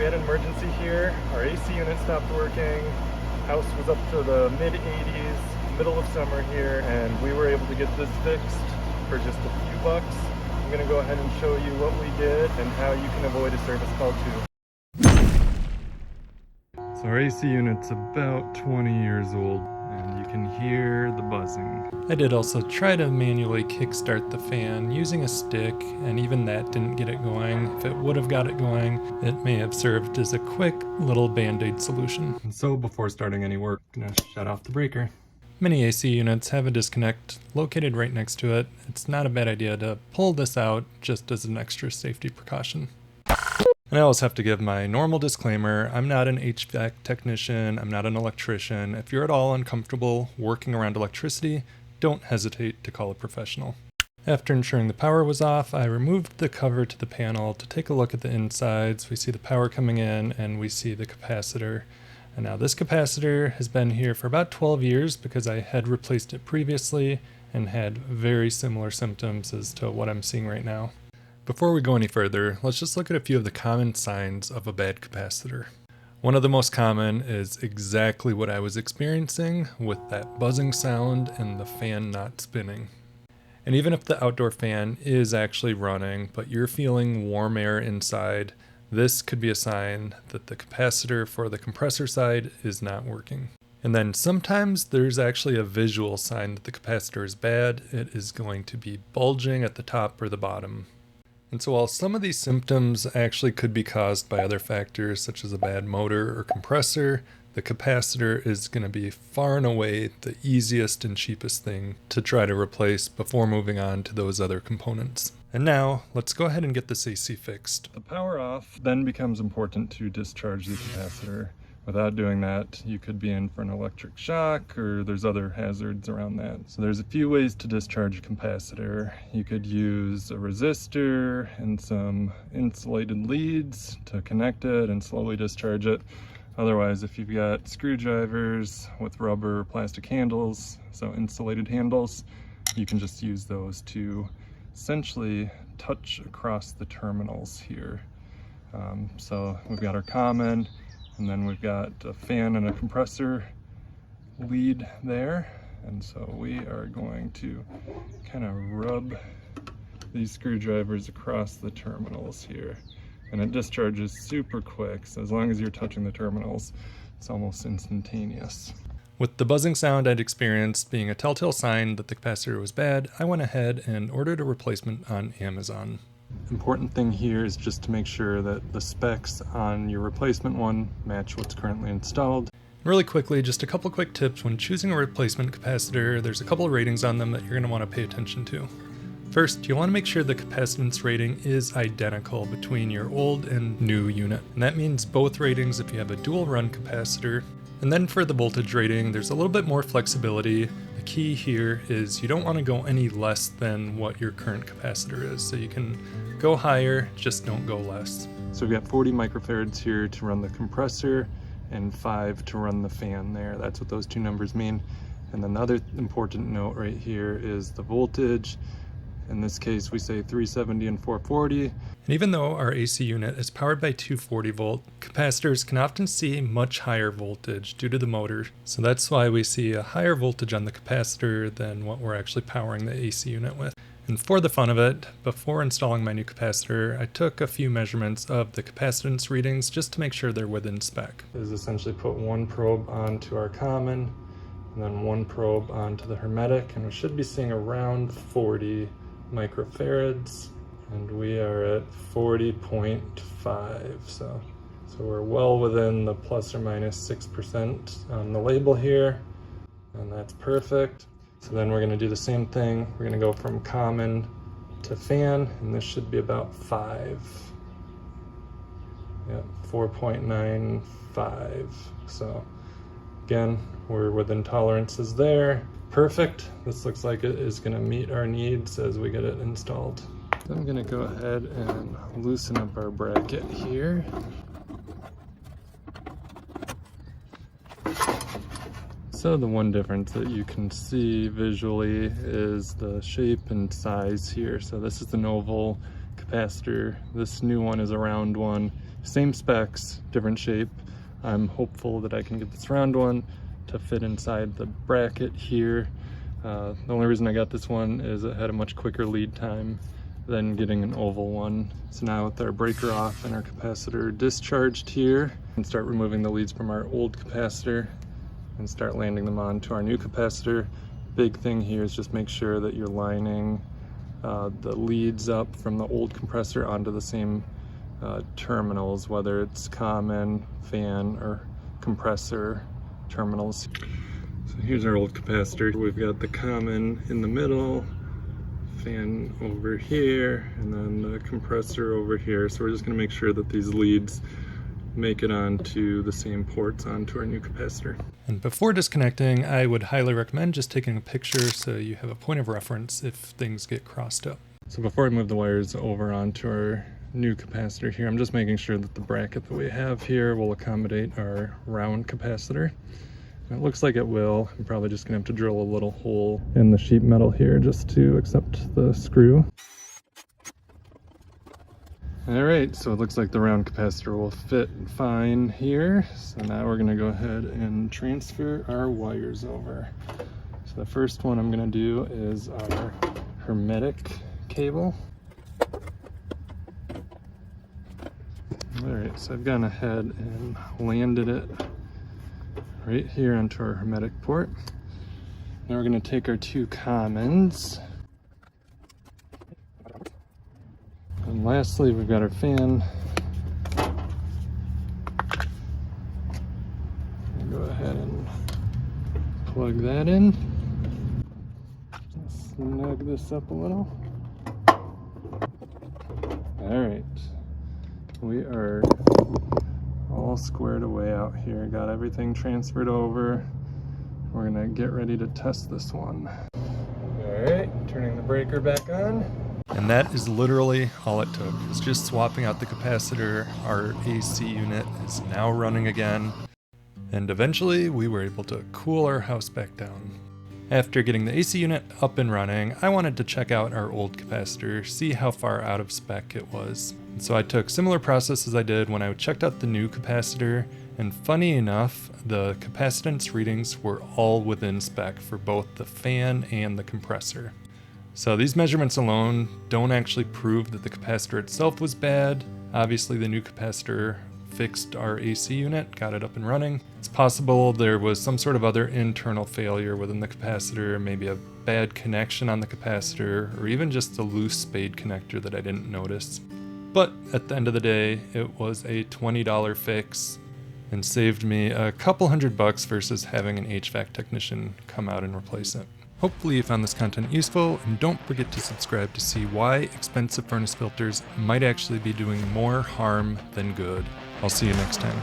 had an emergency here. Our AC unit stopped working. House was up to the mid-80s, middle of summer here, and we were able to get this fixed for just a few bucks. I'm gonna go ahead and show you what we did and how you can avoid a service call too. So our AC unit's about 20 years old, and you can hear the buzzing. I did also try to manually kickstart the fan using a stick, and even that didn't get it going. If it would have got it going, it may have served as a quick little band-aid solution. And so before starting any work, I'm gonna shut off the breaker. Many AC units have a disconnect located right next to it. It's not a bad idea to pull this out just as an extra safety precaution. And I always have to give my normal disclaimer. I'm not an HVAC technician. I'm not an electrician. If you're at all uncomfortable working around electricity, don't hesitate to call a professional. After ensuring the power was off, I removed the cover to the panel to take a look at the insides. We see the power coming in and we see the capacitor. And now this capacitor has been here for about 12 years because I had replaced it previously and had very similar symptoms as to what I'm seeing right now. Before we go any further, let's just look at a few of the common signs of a bad capacitor. One of the most common is exactly what I was experiencing with that buzzing sound and the fan not spinning. And even if the outdoor fan is actually running, but you're feeling warm air inside, this could be a sign that the capacitor for the compressor side is not working. And then sometimes there's actually a visual sign that the capacitor is bad. It is going to be bulging at the top or the bottom. And so while some of these symptoms actually could be caused by other factors such as a bad motor or compressor, the capacitor is going to be far and away the easiest and cheapest thing to try to replace before moving on to those other components. And now, let's go ahead and get this AC fixed. The power off then becomes important to discharge the capacitor. Without doing that, you could be in for an electric shock, or there's other hazards around that. So there's a few ways to discharge a capacitor. You could use a resistor and some insulated leads to connect it and slowly discharge it. Otherwise, if you've got screwdrivers with rubber or plastic handles, so insulated handles, you can just use those to essentially touch across the terminals here. So we've got our common, and then we've got a fan and a compressor lead there. And so we are going to kind of rub these screwdrivers across the terminals here. And it discharges super quick, so as long as you're touching the terminals, it's almost instantaneous. With the buzzing sound I'd experienced being a telltale sign that the capacitor was bad, I went ahead and ordered a replacement on Amazon. Important thing here is just to make sure that the specs on your replacement one match what's currently installed. Really quickly, just a couple quick tips when choosing a replacement capacitor. There's a couple of ratings on them that you're going to want to pay attention to. First, you'll want to make sure the capacitance rating is identical between your old and new unit. And that means both ratings if you have a dual run capacitor. And then for the voltage rating, there's a little bit more flexibility. The key here is you don't want to go any less than what your current capacitor is. So you can go higher, just don't go less. So we've got 40 microfarads here to run the compressor and 5 to run the fan there. That's what those two numbers mean. And then the other important note right here is the voltage. In this case, we say 370 and 440. And even though our AC unit is powered by 240 volt, capacitors can often see much higher voltage due to the motor. So that's why we see a higher voltage on the capacitor than what we're actually powering the AC unit with. And for the fun of it, before installing my new capacitor, I took a few measurements of the capacitance readings just to make sure they're within spec. Is essentially put one probe onto our common, and then one probe onto the hermetic, and we should be seeing around 40 microfarads, and we are at 40.5, so we're well within the plus or minus 6% on the label here, and that's perfect. So then we're going to do the same thing. We're going to go from common to fan, and this should be about 5. Yep, 4.95. So again, we're within tolerances there. Perfect. This looks like it is going to meet our needs as we get it installed. So I'm going to go ahead and loosen up our bracket here. So the one difference that you can see visually is the shape and size here. So this is an oval capacitor. This new one is a round one. Same specs, different shape. I'm hopeful that I can get this round one to fit inside the bracket here. The only reason I got this one is it had a much quicker lead time than getting an oval one. So now with our breaker off and our capacitor discharged here, we can start removing the leads from our old capacitor and start landing them onto our new capacitor. Big thing here is just make sure that you're lining the leads up from the old compressor onto the same terminals, whether it's common, fan, or compressor terminals. So here's our old capacitor. We've got the common in the middle, fan over here, and then the compressor over here. So we're just gonna make sure that these leads make it onto the same ports onto our new capacitor. And before disconnecting, I would highly recommend just taking a picture so you have a point of reference if things get crossed up. So before I move the wires over onto our new capacitor here, I'm just making sure that the bracket that we have here will accommodate our round capacitor. It looks like it will. I'm probably just gonna have to drill a little hole in the sheet metal here just to accept the screw. All right, so it looks like the round capacitor will fit fine here. So now we're gonna go ahead and transfer our wires over. So the first one I'm gonna do is our hermetic cable. All right, so I've gone ahead and landed it right here onto our hermetic port. Now we're gonna take our two commons. And lastly, we've got our fan. Go ahead and plug that in. Snug this up a little. All right, we are all squared away out here. Got everything transferred over. We're gonna get ready to test this one. All right, turning the breaker back on. And that is literally all it took. It's just swapping out the capacitor. Our AC unit is now running again. And eventually we were able to cool our house back down. After getting the AC unit up and running, I wanted to check out our old capacitor, see how far out of spec it was. And so I took similar process as I did when I checked out the new capacitor, and funny enough, the capacitance readings were all within spec for both the fan and the compressor. So these measurements alone don't actually prove that the capacitor itself was bad. Obviously the new capacitor fixed our AC unit, got it up and running. It's possible there was some sort of other internal failure within the capacitor, maybe a bad connection on the capacitor, or even just a loose spade connector that I didn't notice. But at the end of the day, it was a $20 fix and saved me a couple $100 versus having an HVAC technician come out and replace it. Hopefully you found this content useful, and don't forget to subscribe to see why expensive furnace filters might actually be doing more harm than good. I'll see you next time.